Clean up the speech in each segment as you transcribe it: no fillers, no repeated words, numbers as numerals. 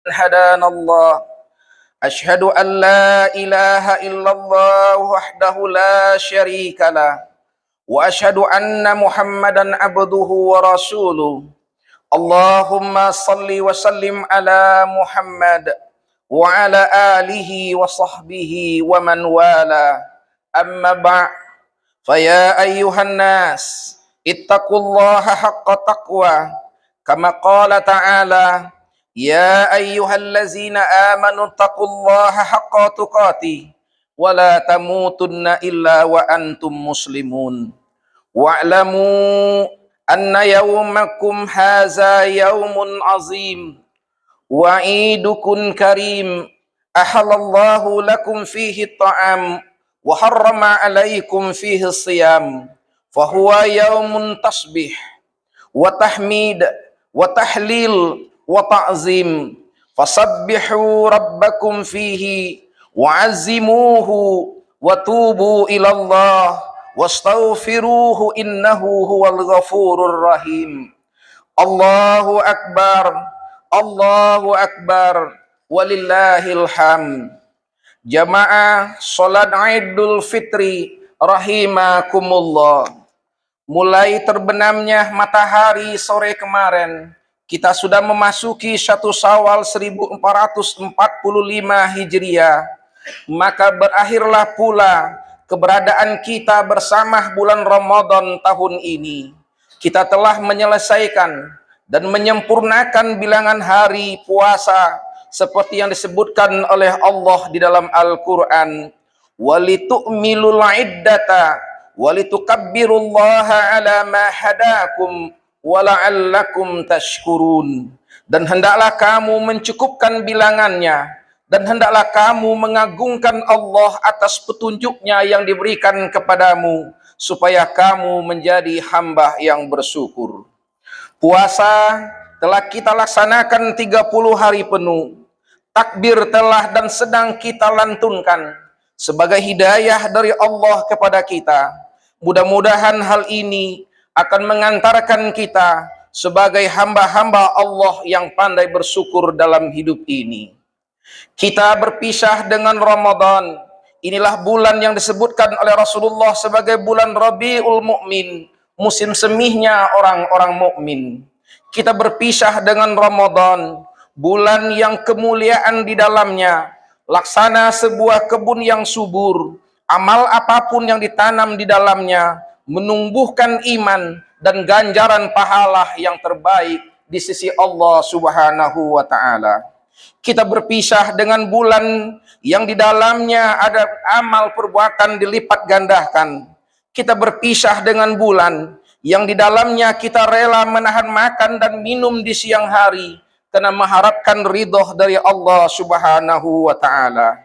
هدانا الله أشهد أن لا إله إلا الله وحده لا شريك له وأشهد أن محمدا عبده ورسوله اللهم صل وسلم على محمد وعلى آله وصحبه ومن والاه أما بعد فيا أيها الناس اتقوا الله حق تقوى كما قال تعالى يا أيها الذين آمنوا اتقوا الله حق تقاته ولا تموتن إلا وأنتم مسلمون واعلموا أن يومكم هذا يوم عظيم وعيدكم كريم أحل الله لكم فيه الطعام وحرم عليكم فيه الصيام فهو يوم تسبيح وتحميد وتحليل وتعظيم فسبحوا ربكم فيه وعزموه وتوبوا إلى الله واستغفروه إنه هو الغفور الرحيم الله أكبر الله أكبر walillahil hamd. Jamaah salat Idul Fitri rahimakumullah. Mulai terbenamnya matahari sore kemarin, kita sudah memasuki 1 Syawal 1445 Hijriah. Maka berakhirlah pula keberadaan kita bersama bulan Ramadan tahun ini. Kita telah menyelesaikan dan menyempurnakan bilangan hari puasa seperti yang disebutkan oleh Allah di dalam Al-Quran. Walitu'milul iddata walitukabbirullaha ala ma hadakum wala'allakum tashkurun. Dan hendaklah kamu mencukupkan bilangannya, dan hendaklah kamu mengagungkan Allah atas petunjuknya yang diberikan kepadamu, supaya kamu menjadi hamba yang bersyukur. Puasa telah kita laksanakan 30 hari penuh. Takbir telah dan sedang kita lantunkan sebagai hidayah dari Allah kepada kita. Mudah-mudahan hal ini akan mengantarkan kita sebagai hamba-hamba Allah yang pandai bersyukur dalam hidup ini. Kita berpisah dengan Ramadan. Inilah bulan yang disebutkan oleh Rasulullah sebagai bulan Rabiul Mu'min, musim semihnya orang-orang mukmin. Kita berpisah dengan Ramadan, bulan yang kemuliaan di dalamnya, laksana sebuah kebun yang subur, amal apapun yang ditanam di dalamnya menumbuhkan iman dan ganjaran pahala yang terbaik di sisi Allah Subhanahu wa taala. Kita berpisah dengan bulan yang di dalamnya ada amal perbuatan dilipat gandakan. Kita berpisah dengan bulan yang di dalamnya kita rela menahan makan dan minum di siang hari karena mengharapkan ridho dari Allah Subhanahu wa taala.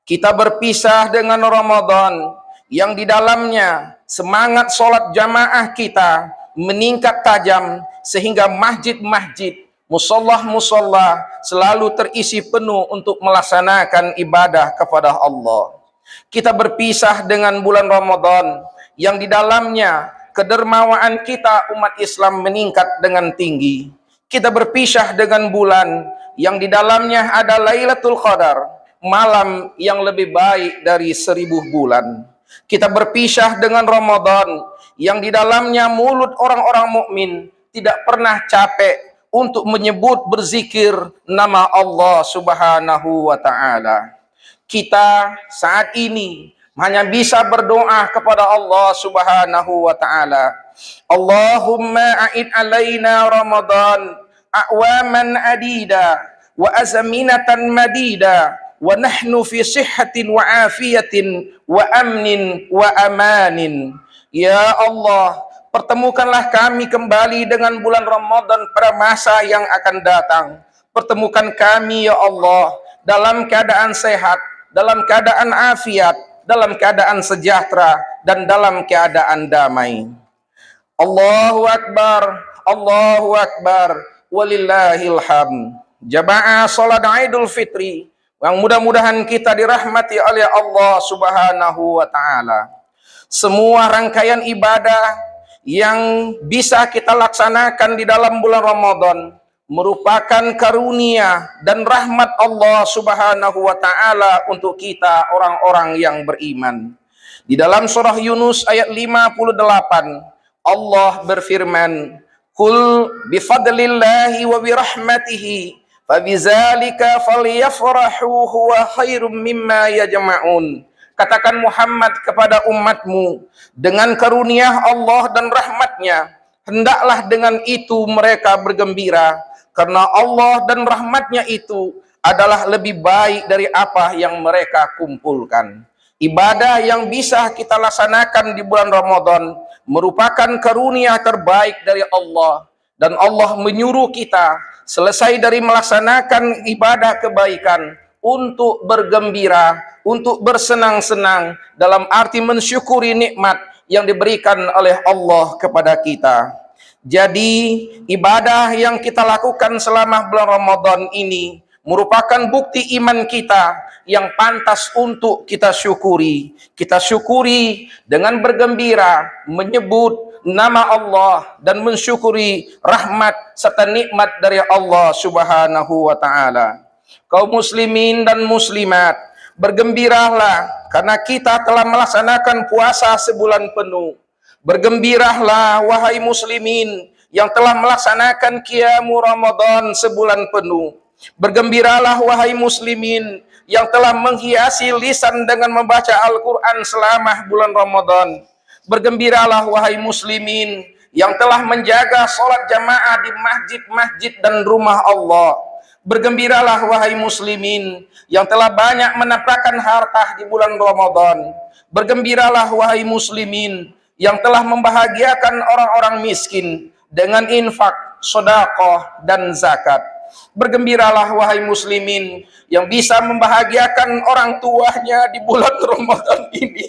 Kita berpisah dengan Ramadan yang di dalamnya semangat sholat jamaah kita meningkat tajam sehingga masjid-masjid, musollah-musollah selalu terisi penuh untuk melaksanakan ibadah kepada Allah. Kita berpisah dengan bulan Ramadan yang di dalamnya kedermawaan kita umat Islam meningkat dengan tinggi. Kita berpisah dengan bulan yang di dalamnya ada Lailatul Qadar, malam yang lebih baik dari 1000 bulan. Kita berpisah dengan Ramadan yang di dalamnya mulut orang-orang mukmin tidak pernah capek untuk menyebut berzikir nama Allah Subhanahu wa taala. Kita saat ini hanya bisa berdoa kepada Allah Subhanahu wa taala. Allahumma a'id alaina Ramadan a'waman adida wa azminatan madida wa nahnu fi sihhatin wa afiyatin wa amnin wa amanin. Ya Allah, pertemukanlah kami kembali dengan bulan Ramadan pada masa yang akan datang. Pertemukan kami ya Allah dalam keadaan sehat, dalam keadaan afiat, dalam keadaan sejahtera, dan dalam keadaan damai. Allahu Akbar, Allahu Akbar, walillahil hamd. Jamaah salat Idul Fitri yang mudah-mudahan kita dirahmati oleh Allah Subhanahu wa taala. Semua rangkaian ibadah yang bisa kita laksanakan di dalam bulan Ramadan merupakan karunia dan rahmat Allah Subhanahu wa taala untuk kita orang-orang yang beriman. Di dalam surah Yunus ayat 58, Allah berfirman, "Qul bifadlillahi wa birahmatihi fabizalika falyafrahu huwa khairum mimma yajma'un." Katakan Muhammad kepada umatmu, dengan karunia Allah dan rahmatnya, hendaklah dengan itu mereka bergembira, karena Allah dan rahmatnya itu adalah lebih baik dari apa yang mereka kumpulkan. Ibadah yang bisa kita laksanakan di bulan Ramadan merupakan karunia terbaik dari Allah. Dan Allah menyuruh kita selesai dari melaksanakan ibadah kebaikan untuk bergembira, untuk bersenang-senang, dalam arti mensyukuri nikmat yang diberikan oleh Allah kepada kita. Jadi ibadah yang kita lakukan selama bulan Ramadan ini merupakan bukti iman kita yang pantas untuk kita syukuri. Kita syukuri dengan bergembira, menyebut nama Allah dan mensyukuri rahmat serta nikmat dari Allah Subhanahu wa taala. Kaum muslimin dan muslimat, bergembiralah karena kita telah melaksanakan puasa sebulan penuh. Bergembiralah wahai muslimin yang telah melaksanakan qiyamu Ramadan sebulan penuh. Bergembiralah wahai muslimin yang telah menghiasi lisan dengan membaca Al-Quran selama bulan Ramadan. Bergembiralah wahai muslimin yang telah menjaga sholat jamaah di masjid-masjid dan rumah Allah. Bergembiralah wahai muslimin yang telah banyak menafkahkan harta di bulan Ramadan. Bergembiralah wahai muslimin yang telah membahagiakan orang-orang miskin dengan infak, sedekah dan zakat. Bergembiralah wahai muslimin yang bisa membahagiakan orang tuanya di bulan Ramadan ini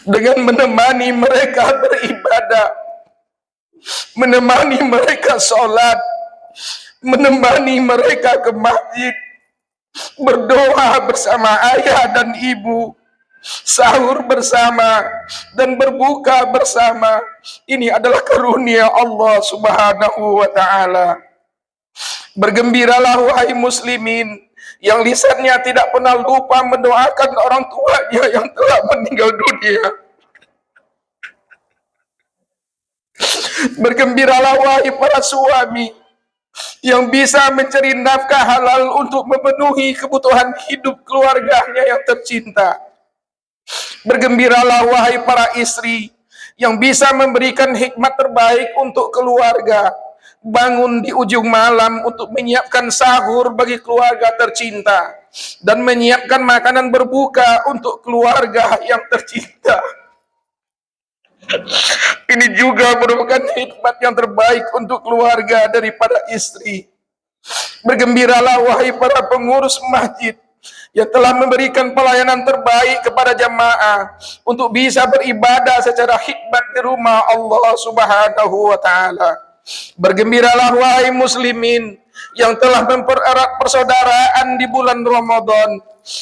dengan menemani mereka beribadah, menemani mereka sholat, menemani mereka ke masjid, berdoa bersama ayah dan ibu, sahur bersama dan berbuka bersama. Ini adalah karunia Allah Subhanahu wa taala. Bergembiralah wahai muslimin yang lisannya tidak pernah lupa mendoakan orang tuanya yang telah meninggal dunia. Bergembiralah wahai para suami yang bisa mencari nafkah halal untuk memenuhi kebutuhan hidup keluarganya yang tercinta. Bergembiralah wahai para istri yang bisa memberikan hikmat terbaik untuk keluarga, bangun di ujung malam untuk menyiapkan sahur bagi keluarga tercinta dan menyiapkan makanan berbuka untuk keluarga yang tercinta. Ini juga merupakan hikmat yang terbaik untuk keluarga daripada istri. Bergembiralah wahai para pengurus masjid yang telah memberikan pelayanan terbaik kepada jamaah untuk bisa beribadah secara hikmat di rumah Allah Subhanahu wa taala. Bergembiralah wahai muslimin yang telah mempererat persaudaraan di bulan Ramadan.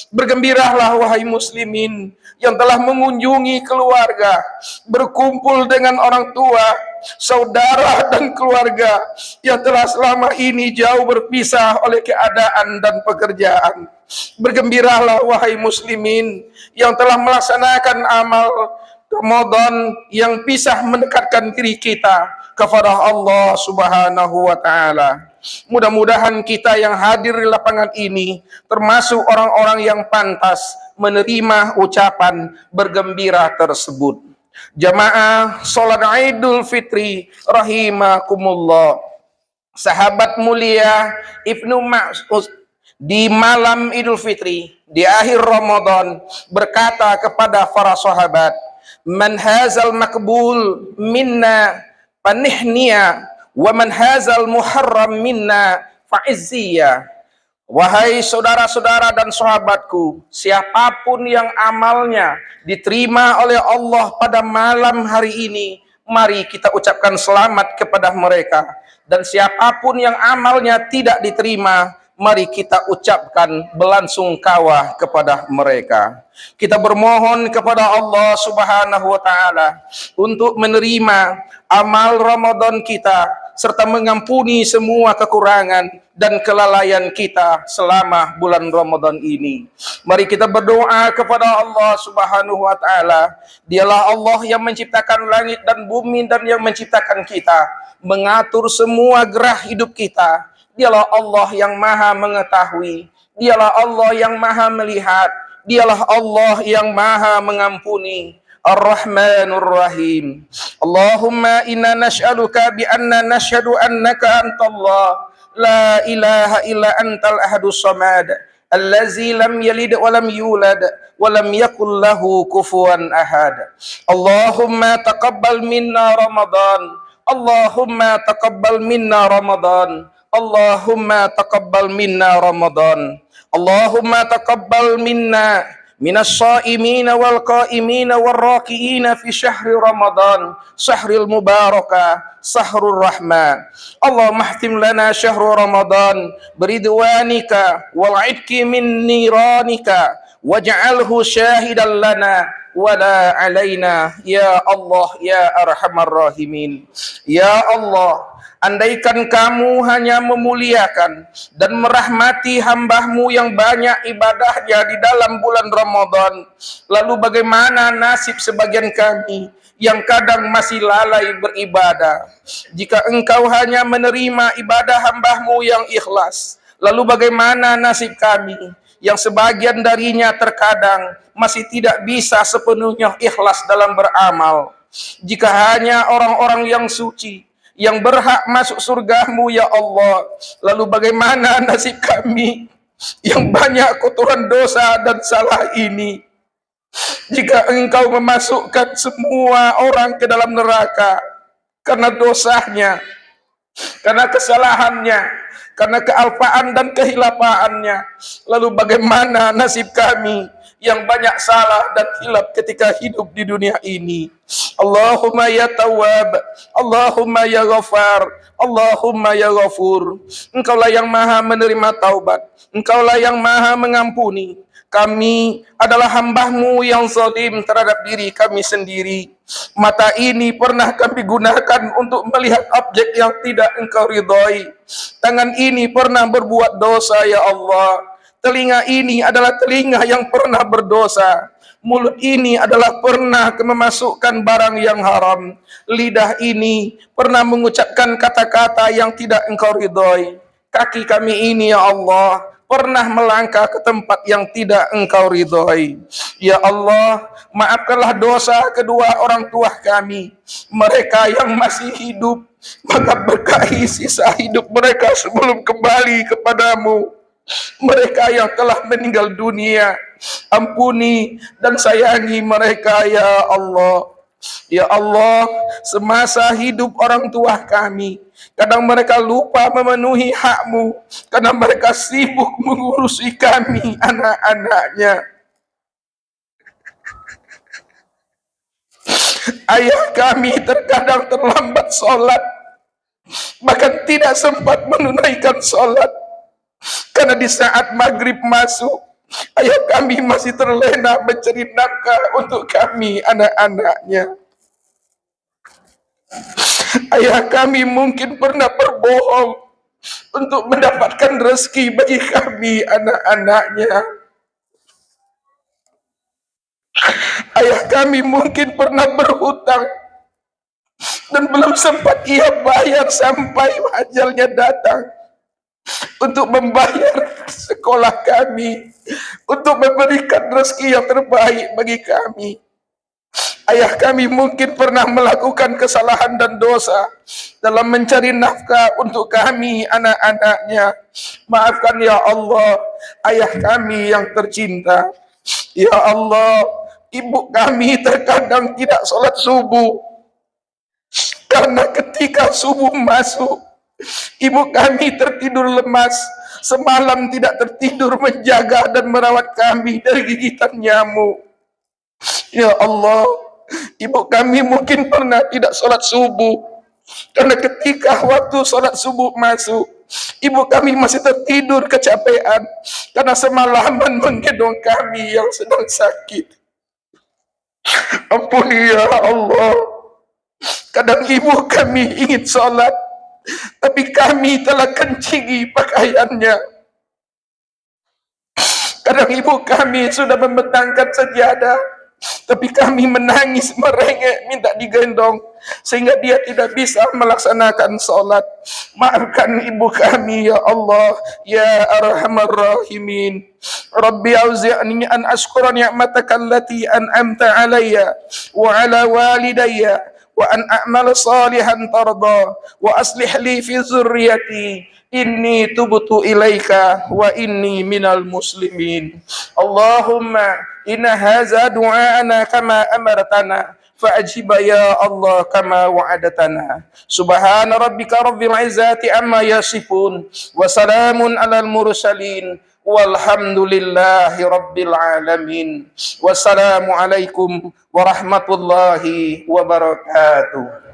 Bergembiralah wahai muslimin yang telah mengunjungi keluarga, berkumpul dengan orang tua, saudara dan keluarga yang telah selama ini jauh berpisah oleh keadaan dan pekerjaan. Bergembiralah wahai muslimin yang telah melaksanakan amal Ramadan yang bisa mendekatkan diri kita kepada Allah Subhanahu wa taala. Mudah-mudahan kita yang hadir di lapangan ini termasuk orang-orang yang pantas menerima ucapan bergembira tersebut. Jamaah salat Idul Fitri rahimakumullah. Sahabat mulia Ibnu Mas'ud di malam Idul Fitri di akhir Ramadan berkata kepada para sahabat, "Man hazal makbul minna panihniya wa man hazal muharram minna fa'izziya." Wahai saudara-saudara dan sahabatku, siapapun yang amalnya diterima oleh Allah pada malam hari ini, mari kita ucapkan selamat kepada mereka. Dan siapapun yang amalnya tidak diterima, mari kita ucapkan belangsungkawa kepada mereka. Kita bermohon kepada Allah Subhanahu wa taala untuk menerima amal Ramadan kita serta mengampuni semua kekurangan dan kelalaian kita selama bulan Ramadan ini. Mari kita berdoa kepada Allah Subhanahu wa taala. Dialah Allah yang menciptakan langit dan bumi dan yang menciptakan kita, mengatur semua gerah hidup kita. Dialah Allah yang maha mengetahui, dialah Allah yang maha melihat, dialah Allah yang maha mengampuni. Ar-Rahmanur Rahim. Allahumma inna nas'aluka bi anna nashhadu annaka antallah la ilaha illa antal ahadus samad allazi lam yalid wa lam yulad wa lam yakul lahu kufuwan ahad. Allahumma taqabbal minna Ramadan. Allahumma taqabbal minna Ramadan. Allahumma taqabbal minna Ramadan. Allahumma taqabbal minna minas shaimina wal qaimina wal rakiina fi syahri Ramadan, syahril mubarakah, syahrul rahmah. Allahumma ihtim lana syahru Ramadan biridwanika wal idki min niranika waj'alhu syahidan lana wala alaina ya Allah ya arhamar rahimin. Ya Allah, andaikan kamu hanya memuliakan dan merahmati hamba-Mu yang banyak ibadahnya di dalam bulan Ramadan, lalu bagaimana nasib sebagian kami yang kadang masih lalai beribadah? Jika Engkau hanya menerima ibadah hamba-Mu yang ikhlas, lalu bagaimana nasib kami yang sebagian darinya terkadang masih tidak bisa sepenuhnya ikhlas dalam beramal? Jika hanya orang-orang yang suci yang berhak masuk surga-Mu ya Allah, lalu bagaimana nasib kami yang banyak kotoran dosa dan salah ini? Jika Engkau memasukkan semua orang ke dalam neraka karena dosanya, karena kesalahannya, karena kealpaan dan kehilafaannya, lalu bagaimana nasib kami yang banyak salah dan hilaf ketika hidup di dunia ini? Allahumma ya Tawwab, Allahumma ya Ghafar, Allahumma ya Ghafur. Engkaulah yang maha menerima taubat, Engkaulah yang maha mengampuni. Kami adalah hamba-Mu yang zalim terhadap diri kami sendiri. Mata ini pernah kami gunakan untuk melihat objek yang tidak Engkau ridhai. Tangan ini pernah berbuat dosa ya Allah. Telinga ini adalah telinga yang pernah berdosa. Mulut ini adalah pernah memasukkan barang yang haram. Lidah ini pernah mengucapkan kata-kata yang tidak Engkau ridhai. Kaki kami ini ya Allah pernah melangkah ke tempat yang tidak Engkau ridhai. Ya Allah, maafkanlah dosa kedua orang tua kami, mereka yang masih hidup, maka berkahi sisa hidup mereka sebelum kembali kepadamu. Mereka yang telah meninggal dunia, ampuni dan sayangi mereka ya Allah. Ya Allah, semasa hidup orang tua kami, kadang mereka lupa memenuhi hak-Mu karena mereka sibuk mengurusi kami, anak-anaknya. Ayah kami terkadang terlambat sholat, bahkan tidak sempat menunaikan sholat, karena di saat maghrib masuk, ayah kami masih terlena mencari nafkah untuk kami, anak-anaknya. Ayah kami mungkin pernah berbohong untuk mendapatkan rezeki bagi kami, anak-anaknya. Ayah kami mungkin pernah berhutang dan belum sempat ia bayar sampai ajalnya datang untuk membayar sekolah kami, untuk memberikan rezeki yang terbaik bagi kami. Ayah kami mungkin pernah melakukan kesalahan dan dosa dalam mencari nafkah untuk kami, anak-anaknya. Maafkan ya Allah, ayah kami yang tercinta. Ya Allah, ibu kami terkadang tidak sholat subuh, karena ketika subuh masuk, ibu kami tertidur lemas, semalam tidak tertidur menjaga dan merawat kami dari gigitan nyamuk. Ya Allah, ibu kami mungkin pernah tidak sholat subuh, karena ketika waktu sholat subuh masuk, Ibu kami masih tertidur kecapean karena semalaman menggendong kami yang sedang sakit. Ampuni ya Allah. Kadang ibu kami ingin sholat, tapi kami telah kencingi pakaiannya. Kadang ibu kami sudah membentangkan sajadah, tapi kami menangis, merengek, minta digendong, sehingga dia tidak bisa melaksanakan sholat. Maafkan ibu kami ya Allah, ya Arhamar Rahimin. Rabbi auzi'ni an ashkura ni'mataka allati an'amta alayya wa ala walidayya wa an a'mal salihan tarda wa aslih li fi zurriyati inni tubtu ilaika wa inni minal muslimin. Allahumma inna haza du'ana kama amartana fa'ajib ya Allah kama wa'adatana. Subhana rabbika rabbil izzati amma yasifun wa salamun alal mursalin walhamdulillahi rabbil alamin. Wassalamu alaikum warahmatullahi wabarakatuh.